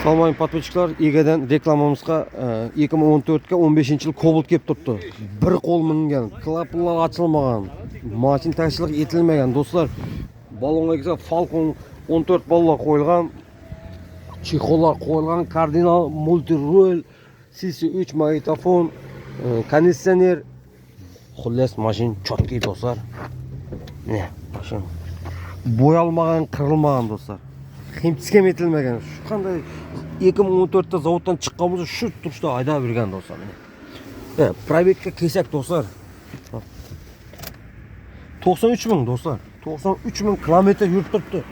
Салмайын подписчиклар, егеден рекламамызға 2014-ке 15-жыл Кобальт кеп тұрды. Бір қол мінген, клапанлар açılмаған, машин тайшылық етілмеген. Достар, балонға келсе Falcon 14 балла қойылған, чехоллар қойылған, кардинал, мультироль, CC3 магнитофон, кондиционер. Құллес машин чоткий достар. Міне, машин. Боялмаған, қырылмаған достар. Химтискем етілмеген. Şu қандай 2014-те заводтан шыққанымызды шу тұрышта айда берген достар. Пробегке кесек достар. 93 мың достар. 93 мың километр жүріп тұрды.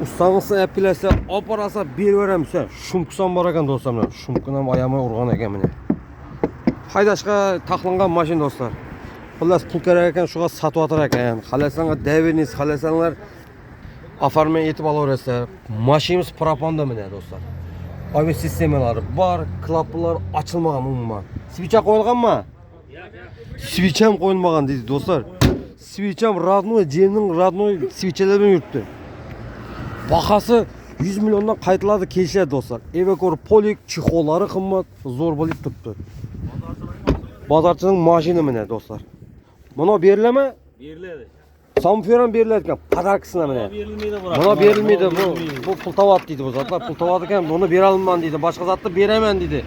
Ұстаңызса әпкелесе апараса бер береміз. Шумкысан бар екен достар. Шумкынан аямай ұрған екен міне. Хайдашқа тақланған машин достар. Құлас пұл керек екен, шуға сатып атыр екен. Қаласаңға дәверіңіз, қаласаңлар оформление етіп ала бересіздер. Машинамыз пропанда міне достар. Авиа системалары бар, клапанлар açılмаған umuman. Свеча қойылған ма? Свечам қойылмаған дейді достар. Свечам родной, жемнің родной свечалармен жүріпті. Бағасы 100 миллионнан қайтылады келші достар. Эвекор полик, чехолары қымбат, зор болып тұрыпты. Базарчының машина міне достар. Мұны беріле ме? Беріледі. Самферан беріледі екен, подаркысына міне. Мұны берілмейді, бұл пұлтават дейді бұл затлар. Пұлтават екен, мұны бере алман дейді, башқа затты беремен дейді.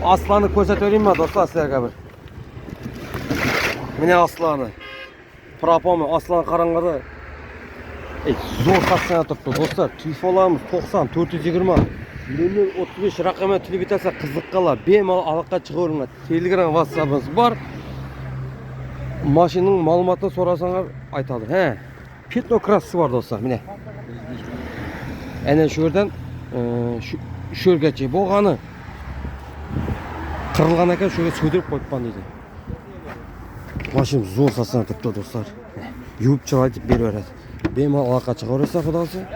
Асланы көрсет өрейін ма достар сіздерге бір. Міне асланы. Пропамы, асланы қараңғады. Зор сатсына тұрды достар. Телефонlarımız 90 420 35 рақамет телебитаса қызық қала. Бемал алаққа шыға өріңіз. Телеграм, WhatsApp'ыңыз бар. Машинның малуматын сорасаңар айтады. Петно крассы бар достар, міне. Әне шөрден шөргече болғаны қырылған екен, шөге сөдіріп қойыппан дейді. Машин зор сатсына тұрды достар. Юып шыға айтып бері береді. Бемал алаққа шыға өресі құдағысы.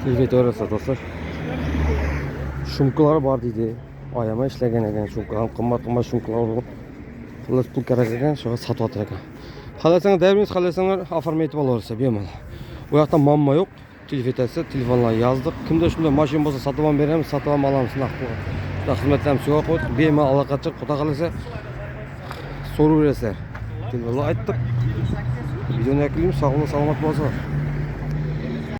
Телефет өресі достар. Шумкалары бар дейді. Аямай ішлеген екен шумкалар. Қымбат шумкалар болып. Құлас пұл керек екен, соға сатып атыр екен. Қаласаңыз дәріміз, қаласаңыз оформетіп алырса бемал. Ояқтан мамма жоқ. Телефетесі, телефонлар яздық. Кімді үшінде машин болса сатыван береміз, сатыван аламыз. Қызметлеріміз соға қойдық. Бемал алақатшы, құда қаласа сору бересер. Телефонлар айттық. Видеоны әкелейміз, сағылы саламат болса.